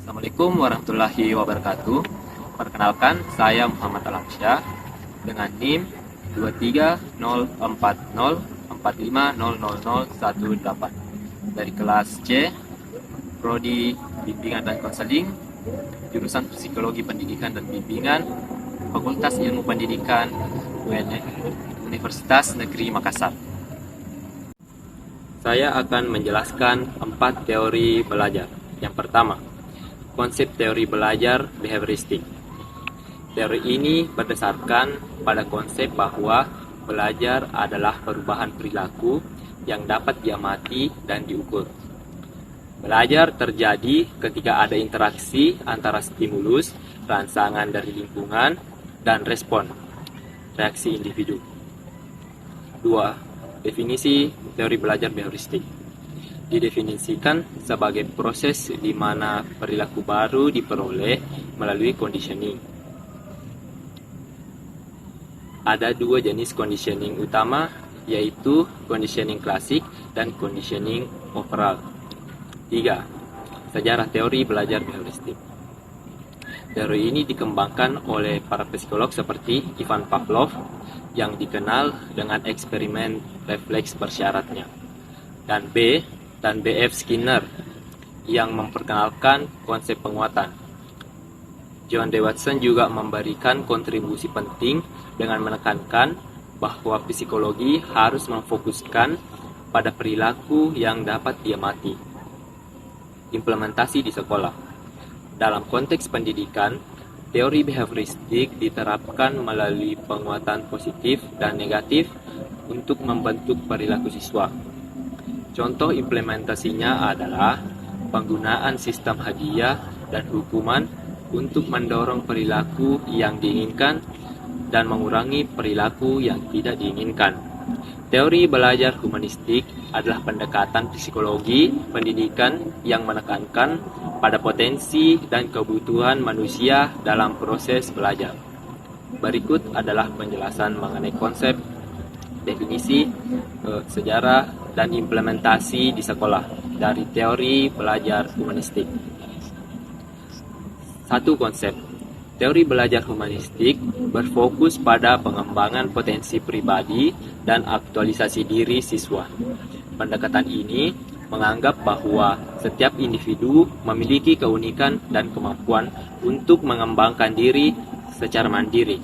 Assalamualaikum warahmatullahi wabarakatuh. Perkenalkan, saya Muhammad Alamsyah dengan NIM 23040450018 dari kelas C, Prodi Bimbingan dan Konseling, jurusan Psikologi Pendidikan dan Bimbingan, Fakultas Ilmu Pendidikan Universitas Negeri Makassar. Saya akan menjelaskan 4 teori belajar. Yang pertama, konsep teori belajar behavioristik. Teori ini berdasarkan pada konsep bahwa belajar adalah perubahan perilaku yang dapat diamati dan diukur. Belajar terjadi ketika ada interaksi antara stimulus, rangsangan dari lingkungan, dan respon, reaksi individu. 2. Definisi teori belajar behavioristik. Didefinisikan sebagai proses di mana perilaku baru diperoleh melalui conditioning. Ada 2 jenis conditioning utama, yaitu conditioning klasik dan conditioning overall. 3. Sejarah teori belajar behavioristik. Teori ini dikembangkan oleh para psikolog seperti Ivan Pavlov yang dikenal dengan eksperimen refleks bersyaratnya, dan B.F. Skinner yang memperkenalkan konsep penguatan. John D. Watson juga memberikan kontribusi penting dengan menekankan bahwa psikologi harus memfokuskan pada perilaku yang dapat diamati. Implementasi di sekolah. Dalam konteks pendidikan, teori behavioristik diterapkan melalui penguatan positif dan negatif untuk membentuk perilaku siswa. Contoh implementasinya adalah penggunaan sistem hadiah dan hukuman untuk mendorong perilaku yang diinginkan dan mengurangi perilaku yang tidak diinginkan. Teori belajar humanistik adalah pendekatan psikologi pendidikan yang menekankan pada potensi dan kebutuhan manusia dalam proses belajar. Berikut adalah penjelasan mengenai konsep, definisi, sejarah, dan implementasi di sekolah dari teori belajar humanistik. 1. Konsep. Teori belajar humanistik berfokus pada pengembangan potensi pribadi dan aktualisasi diri siswa. Pendekatan ini menganggap bahwa setiap individu memiliki keunikan dan kemampuan untuk mengembangkan diri secara mandiri.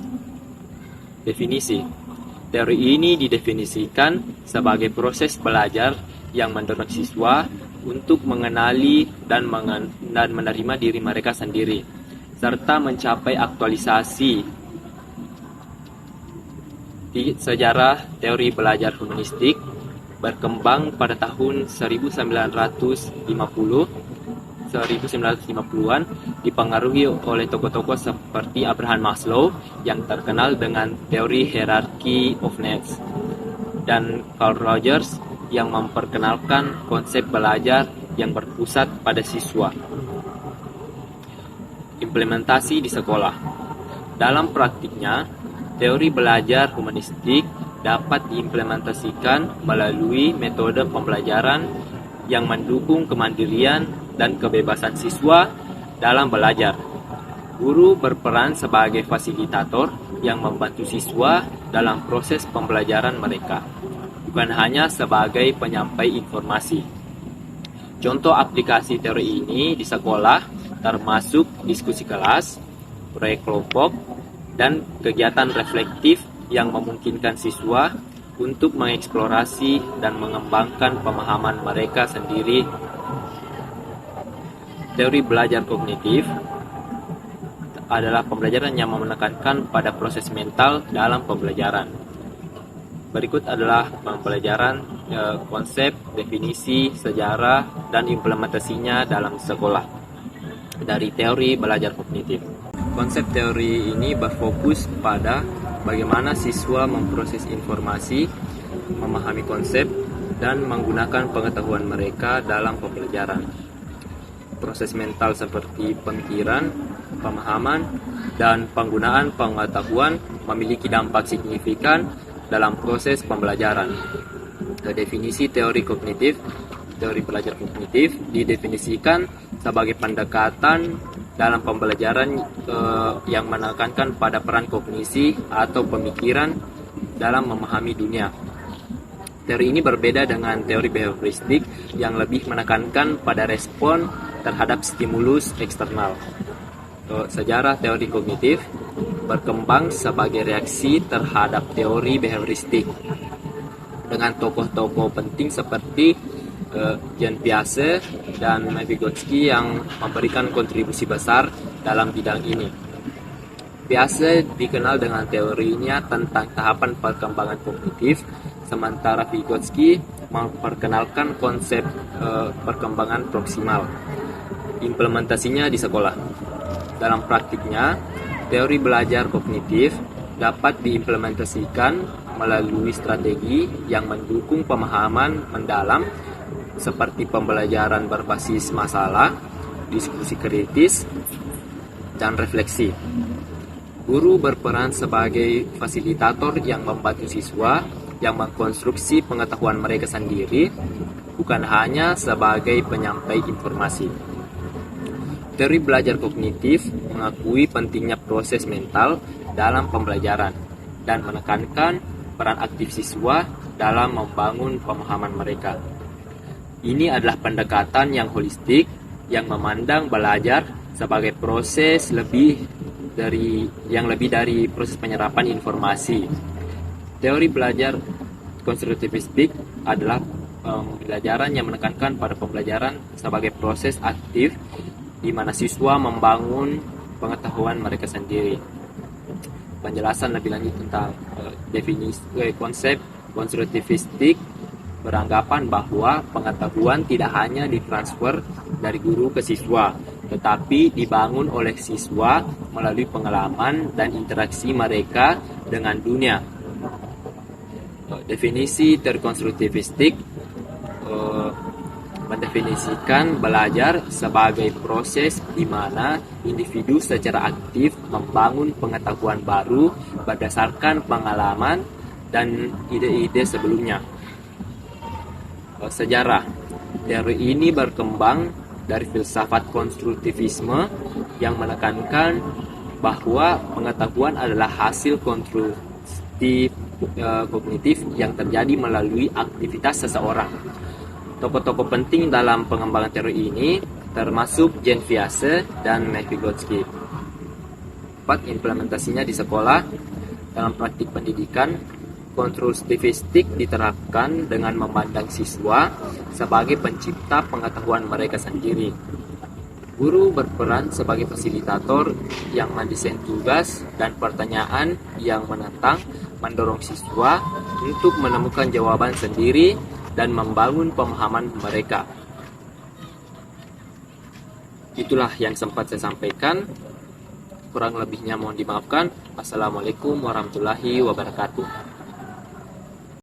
Definisi. Teori ini didefinisikan sebagai proses belajar yang mendorong siswa untuk mengenali dan menerima diri mereka sendiri, serta mencapai aktualisasi. Di sejarah teori belajar humanistik berkembang pada tahun 1950-1950-an, dipengaruhi oleh tokoh-tokoh seperti Abraham Maslow yang terkenal dengan teori hierarchy of needs, dan Carl Rogers yang memperkenalkan konsep belajar yang berpusat pada siswa. Implementasi di sekolah. Dalam praktiknya, teori belajar humanistik dapat diimplementasikan melalui metode pembelajaran yang mendukung kemandirian dan kebebasan siswa dalam belajar. Guru berperan sebagai fasilitator yang membantu siswa dalam proses pembelajaran mereka, bukan hanya sebagai penyampai informasi. Contoh aplikasi teori ini di sekolah termasuk diskusi kelas, proyek kelompok, dan kegiatan reflektif yang memungkinkan siswa untuk mengeksplorasi dan mengembangkan pemahaman mereka sendiri. Teori belajar kognitif adalah pembelajaran yang menekankan pada proses mental dalam pembelajaran. Berikut adalah pembelajaran konsep, definisi, sejarah, dan implementasinya dalam sekolah dari teori belajar kognitif. Konsep teori ini berfokus pada bagaimana siswa memproses informasi, memahami konsep, dan menggunakan pengetahuan mereka dalam pembelajaran. Proses mental seperti pemikiran, pemahaman, dan penggunaan pengetahuan memiliki dampak signifikan dalam proses pembelajaran. Definisi teori kognitif. teori belajar kognitif didefinisikan sebagai pendekatan dalam pembelajaran yang menekankan pada peran kognisi atau pemikiran dalam memahami dunia. Teori ini berbeda dengan teori behavioristik yang lebih menekankan pada respon terhadap stimulus eksternal. Sejarah teori kognitif berkembang sebagai reaksi terhadap teori behavioristik dengan tokoh-tokoh penting seperti Jean Piaget dan Vygotsky yang memberikan kontribusi besar dalam bidang ini. Piaget dikenal dengan teorinya tentang tahapan perkembangan kognitif, sementara Vygotsky memperkenalkan konsep perkembangan proksimal. Implementasinya di sekolah. Dalam praktiknya, teori belajar kognitif dapat diimplementasikan melalui strategi yang mendukung pemahaman mendalam seperti pembelajaran berbasis masalah, diskusi kritis, dan refleksi. Guru berperan sebagai fasilitator yang membantu siswa yang mengkonstruksi pengetahuan mereka sendiri, bukan hanya sebagai penyampai informasi. Teori belajar kognitif mengakui pentingnya proses mental dalam pembelajaran dan menekankan peran aktif siswa dalam membangun pemahaman mereka. Ini adalah pendekatan yang holistik yang memandang belajar sebagai proses lebih dari proses penyerapan informasi. Teori belajar konstruktivistik adalah pembelajaran yang menekankan pada pembelajaran sebagai proses aktif di mana siswa membangun pengetahuan mereka sendiri. Penjelasan lebih lanjut tentang definisi konsep konstruktivistik beranggapan bahwa pengetahuan tidak hanya ditransfer dari guru ke siswa, tetapi dibangun oleh siswa melalui pengalaman dan interaksi mereka dengan dunia. Definisi terkonstruktivistik mendefinisikan belajar sebagai proses di mana individu secara aktif membangun pengetahuan baru berdasarkan pengalaman dan ide-ide sebelumnya. Sejarah teori ini berkembang dari filsafat konstruktivisme yang menekankan bahwa pengetahuan adalah hasil kognitif yang terjadi melalui aktivitas seseorang. Tokoh-tokoh penting dalam pengembangan teori ini termasuk Jean Piaget dan Vygotsky. Implementasinya di sekolah. Dalam praktik pendidikan, konstruktivistik diterapkan dengan memandang siswa sebagai pencipta pengetahuan mereka sendiri. Guru berperan sebagai fasilitator yang mendesain tugas dan pertanyaan yang menantang, mendorong siswa untuk menemukan jawaban sendiri dan membangun pemahaman mereka. Itulah yang sempat saya sampaikan. Kurang lebihnya mohon dimaafkan. Assalamualaikum warahmatullahi wabarakatuh.